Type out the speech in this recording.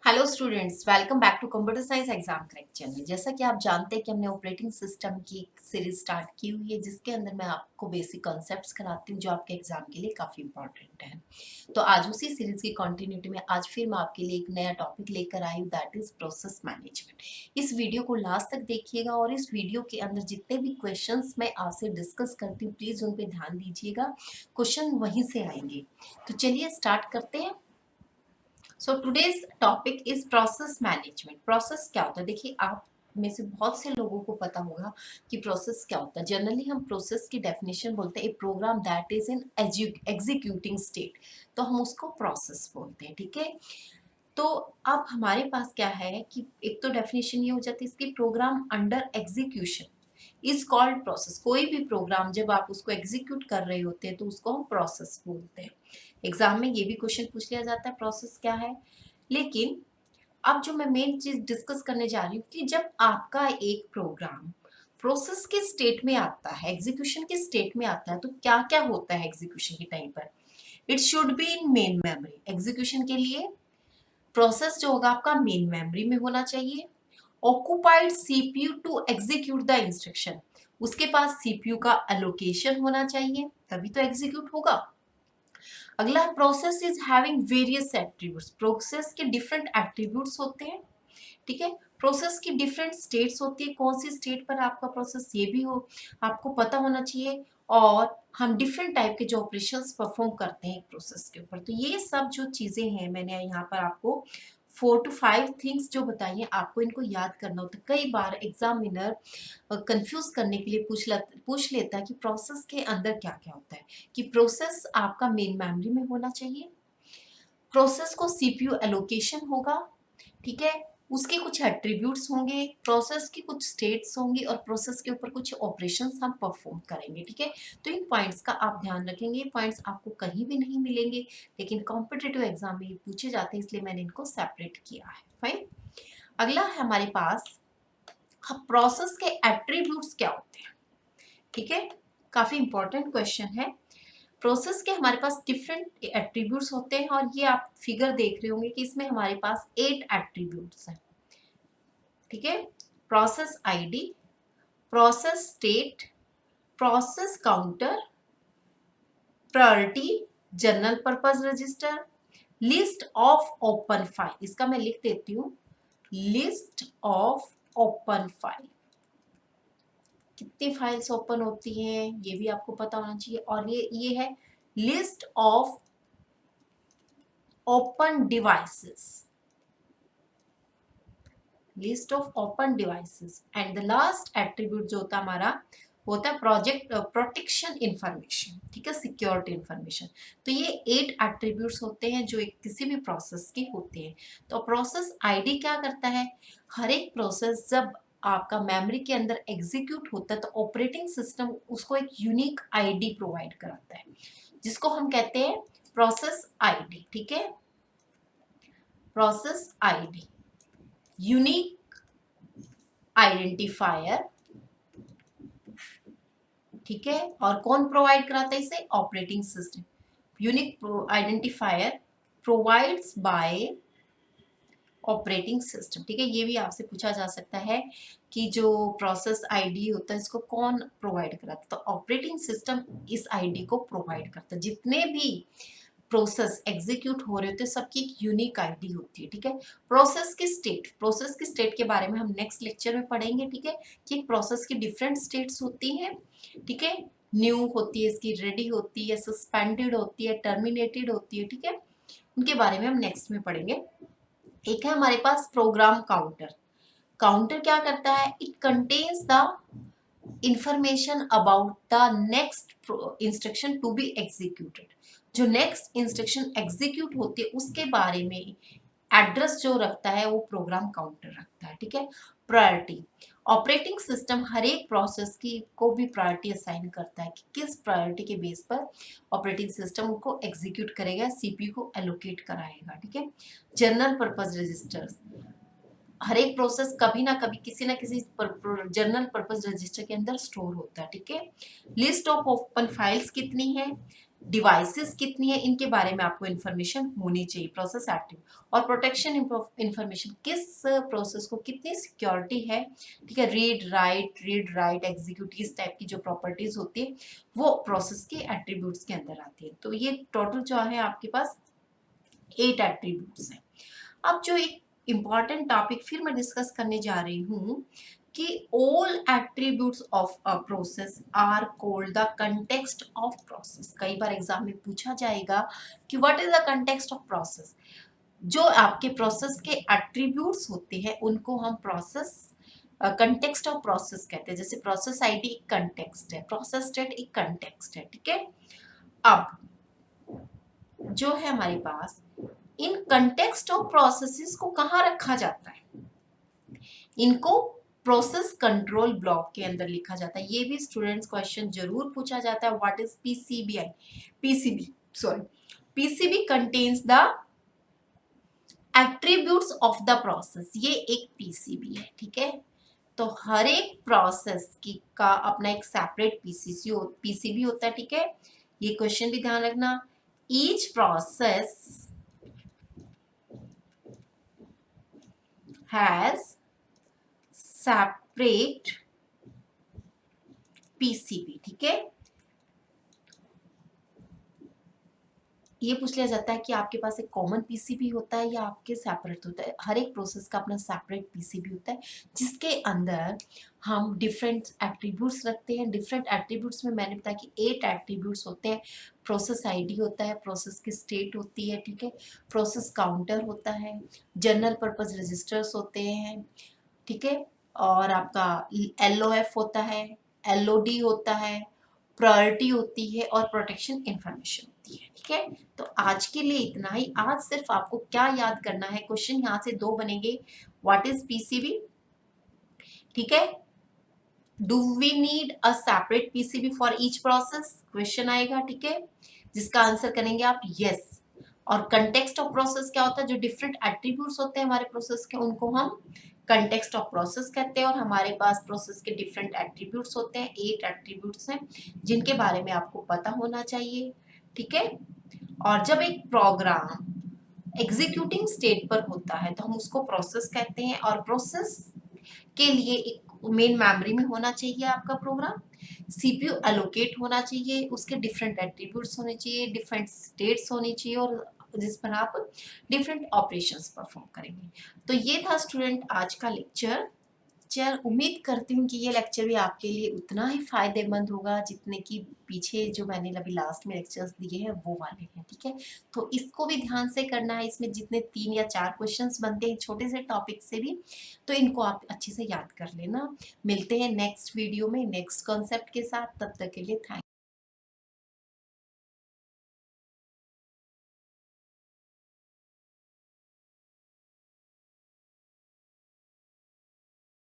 Hello students, welcome back to computer science exam crack channel. जैसा कि आप जानते हैं कि हमने ऑपरेटिंग सिस्टम की एक सीरीज स्टार्ट की हुई है जिसके अंदर मैं आपको बेसिक कॉन्सेप्ट्स कराती हूँ जो आपके एग्जाम के लिए काफ़ी इंपॉर्टेंट है। तो आज उसी सीरीज की कंटिन्यूटी में आज फिर मैं आपके लिए एक नया टॉपिक लेकर आई हूँ, दैट इज प्रोसेस मैनेजमेंट। इस वीडियो को लास्ट तक देखिएगा और इस वीडियो के अंदर जितने भी क्वेश्चन मैं आपसे डिस्कस करती हूँ प्लीज़ उन पर ध्यान दीजिएगा, क्वेश्चन वहीं से आएंगे। तो चलिए स्टार्ट करते हैं। So today's topic is process management. Process क्या होता है? देखिए, आप में से बहुत से लोगों को पता होगा कि प्रोसेस क्या होता है। जनरली हम प्रोसेस की डेफिनेशन बोलते हैं a program that is in executing state, तो हम उसको प्रोसेस बोलते हैं। ठीक है, तो अब हमारे पास क्या है कि एक तो डेफिनेशन ये हो जाती है इसकी, program under execution is called process. कोई भी प्रोग्राम जब आप उसको एग्जीक्यूट कर रहे होते हैं तो उसको हम प्रोसेस बोलते हैं। एग्जाम में ये भी क्वेश्चन पूछ लिया जाता है प्रोसेस क्या है। लेकिन अब जो मैं मेन चीज डिस्कस करने जा रही हूँ कि जब आपका एक प्रोग्राम प्रोसेस के स्टेट में आता है, एग्जीक्यूशन के स्टेट में आता है, तो क्या क्या होता है एग्जीक्यूशन के टाइम पर? It should be in main memory. Execution के लिए प्रोसेस जो होगा आपका मेन मेमोरी में होना चाहिए। Occupied CPU to execute the instruction, उसके पास सीपीयू का एलोकेशन होना चाहिए तभी तो एग्जीक्यूट होगा। अगला, process is having various attributes. Process के डिफरेंट एट्रीब्यूट्स होते हैं। ठीक है, प्रोसेस की डिफरेंट स्टेट्स होती है, कौन सी स्टेट पर आपका प्रोसेस ये भी हो आपको पता होना चाहिए। और हम डिफरेंट टाइप के जो ऑपरेशंस परफॉर्म करते हैं एक प्रोसेस के ऊपर, तो ये सब जो चीजें हैं मैंने यहाँ पर आपको 4 to 5 थिंग्स जो बताई हैं, आपको इनको याद करना होता है। कई बार एग्जामिनर कंफ्यूज करने के लिए पूछ लेता है कि प्रोसेस के अंदर क्या क्या होता है, कि प्रोसेस आपका मेन मेमोरी में होना चाहिए, प्रोसेस को सीपीयू एलोकेशन होगा, ठीक है, उसके कुछ एट्रीब्यूट्स होंगे, प्रोसेस की कुछ स्टेट्स होंगी और प्रोसेस के ऊपर कुछ ऑपरेशंस हम परफॉर्म करेंगे। ठीक है, तो इन पॉइंट्स का आप ध्यान रखेंगे। ये पॉइंट्स आपको कहीं भी नहीं मिलेंगे लेकिन कॉम्पिटिटिव एग्जाम में ये पूछे जाते हैं, इसलिए मैंने इनको सेपरेट किया है। फाइन। अगला है हमारे पास प्रोसेस के एट्रीब्यूट्स क्या होते हैं। ठीक है, काफी इंपॉर्टेंट क्वेश्चन है। प्रोसेस के हमारे पास डिफरेंट एट्रीब्यूट्स होते हैं और ये आप फिगर देख रहे होंगे कि इसमें हमारे पास 8 एट्रीब्यूट्स हैं। ठीक है, process ID, process state, process counter, priority, general purpose register, list of open file. इसका मैं लिख देती हूँ, लिस्ट ऑफ ओपन फाइल। कितनी फाइल्स ओपन होती हैं ये भी आपको पता होना चाहिए। और ये है list of open devices, list of open devices. And the last attribute जो होता है हमारा होता है प्रोजेक्ट प्रोटेक्शन इंफॉर्मेशन। ठीक है, सिक्योरिटी इंफॉर्मेशन। तो ये 8 एट्रीब्यूट्स होते हैं जो एक किसी भी प्रोसेस के होते हैं। तो प्रोसेस आईडी क्या करता है? हर एक प्रोसेस जब आपका मेमोरी के अंदर एग्जीक्यूट होता है तो ऑपरेटिंग सिस्टम उसको एक यूनिक आईडी प्रोवाइड कराता है जिसको हम कहते हैं प्रोसेस आईडी। ठीक है, प्रोसेस आईडी यूनिक आइडेंटिफायर। ठीक है, और कौन प्रोवाइड कराता है इसे? Operating system. Unique identifier provides bye operating system. ठीक है, ये भी आपसे पूछा जा सकता है कि जो प्रोसेस आईडी होता है इसको कौन प्रोवाइड कराता है? तो ऑपरेटिंग सिस्टम इस आईडी को प्रोवाइड करता है। जितने भी प्रोसेस एग्जीक्यूट हो रहे होते हैं सबकी एक यूनिक आईडी होती है। ठीक है, प्रोसेस की स्टेट, प्रोसेस की स्टेट के बारे में हम नेक्स्ट लेक्चर में पढ़ेंगे। ठीक है, कि एक प्रोसेस की डिफरेंट स्टेट्स होती हैं। ठीक है, न्यू होती है, इसकी रेडी होती है, सस्पेंडेड होती है, टर्मिनेटेड होती है। ठीक है, उनके बारे में हम नेक्स्ट में पढ़ेंगे। एक है हमारे पास प्रोग्राम काउंटर। काउंटर क्या करता है? It contains the information about the next instruction to be executed. जो नेक्स्ट इंस्ट्रक्शन एग्जीक्यूट होती है उसके बारे में एड्रेस जो रखता है वो प्रोग्राम काउंटर रखता है। ठीक है, प्रायोरिटी, ऑपरेटिंग सिस्टम हर एक प्रोसेस की को भी प्रायोरिटी असाइन करता है कि किस प्रायोरिटी के बेस पर ऑपरेटिंग सिस्टम को एग्जीक्यूट करेगा, सीपीयू को एलोकेट कराएगा। ठीक है, जनरल पर्पस रजिस्टर्स, हर एक प्रोसेस कभी ना कभी किसी ना किसी जनरल पर्पस रजिस्टर के अंदर स्टोर होता है। ठीक है, लिस्ट ऑफ ओपन फाइल्स कितनी है? डिवाइसेस कितनी है इनके बारे में आपको इन्फॉर्मेशन होनी चाहिए, प्रोसेस एक्टिव। और प्रोटेक्शन इन्फॉर्मेशन, किस प्रोसेस को कितनी सिक्योरिटी है, ठीक है, रीड राइट एग्जीक्यूट, इस टाइप की जो प्रॉपर्टीज होती है वो प्रोसेस के एट्रीब्यूट्स के अंदर आती है। तो ये टोटल जो है आपके पास 8 एट्रीब्यूट्स हैं। अब जो एक इम्पॉर्टेंट टॉपिक फिर मैं डिस्कस करने जा रही हूँ कि all attributes of a process are called the context of process. कई बार एग्जाम में पूछा जाएगा कि what is the context of process. जो आपके प्रोसेस के एट्रीब्यूट्स होते हैं उनको हम प्रोसेस कंटेक्स्ट ऑफ प्रोसेस कहते हैं। जैसे प्रोसेस आईडी एक कंटेक्स्ट है, प्रोसेस स्टेट एक कंटेक्स्ट है, ठीक है। अब जो है हमारे पास इन कंटेक्स्ट ऑफ प्रोसेसेस को कहाँ रखा जाता है, इनको प्रोसेस कंट्रोल ब्लॉक के अंदर लिखा जाता है। ये भी स्टूडेंट्स क्वेश्चन जरूर पूछा जाता है, what is PCBI, PCB sorry, PCB contains the attributes of the process. ये एक पीसीबी है, ठीक है। तो हर एक प्रोसेस की का अपना एक सेपरेट पीसीबी होता है, ठीक है। ये क्वेश्चन भी ध्यान रखना, each process has separate PCB, ठीक है। ये पूछ लिया जाता है कि आपके पास एक कॉमन पीसीबी होता है या आपके सेपरेट होता है। हर एक प्रोसेस का अपना सेपरेट पीसीबी होता है जिसके अंदर हम डिफरेंट एट्रीब्यूट्स रखते हैं। डिफरेंट एट्रीब्यूट्स में मैंने बताया कि 8 एट्रीब्यूट्स होते हैं। प्रोसेस आईडी होता है, प्रोसेस की स्टेट होती है, ठीक है, प्रोसेस काउंटर होता है, जनरल पर्पस रजिस्टर्स होते हैं, ठीक है, और आपका एलओएफ होता है, एलओडी होता है, प्रायोरिटी होती है और प्रोटेक्शन इंफॉर्मेशन होती है, ठीक है। तो आज के लिए इतना ही। आज सिर्फ आपको क्या याद करना है, क्वेश्चन यहाँ से 2 बनेंगे, व्हाट इज पीसीबी, ठीक है, do we need a separate PCB for each process, question आएगा, ठीक है, जिसका आंसर करेंगे आप यस। और कंटेक्स्ट ऑफ प्रोसेस क्या होता है, जो डिफरेंट एट्रीब्यूट्स होते हैं हमारे प्रोसेस के उनको हम कंटेक्स्ट ऑफ प्रोसेस कहते हैं। और हमारे पास प्रोसेस के डिफरेंट एट्रीब्यूट्स होते हैं, 8 एट्रीब्यूट्स हैं जिनके बारे में आपको पता होना चाहिए, ठीक है। और जब एक प्रोग्राम एग्जीक्यूटिंग स्टेट पर होता है तो हम उसको प्रोसेस कहते हैं। और प्रोसेस के लिए एक मेन मेमोरी में होना चाहिए आपका प्रोग्राम, सीपीयू एलोकेट होना चाहिए, उसके डिफरेंट एट्रीब्यूट्स होने चाहिए, डिफरेंट स्टेट्स होनी चाहिए और जिस पर आप डिफरेंट ऑपरेशंस परफॉर्म करेंगे। तो ये था स्टूडेंट आज का लेक्चर। चल उम्मीद करती हूँ कि ये लेक्चर भी आपके लिए उतना ही फायदेमंद होगा जितने कि पीछे जो मैंने अभी लास्ट में लेक्चर्स दिए हैं वो वाले हैं, ठीक है। तो इसको भी ध्यान से करना है, इसमें जितने 3 या 4 क्वेश्चंस बनते हैं छोटे से टॉपिक से भी, तो इनको आप अच्छे से याद कर लेना। मिलते हैं नेक्स्ट वीडियो में नेक्स्ट कॉन्सेप्ट के साथ, तब तक के लिए थैंक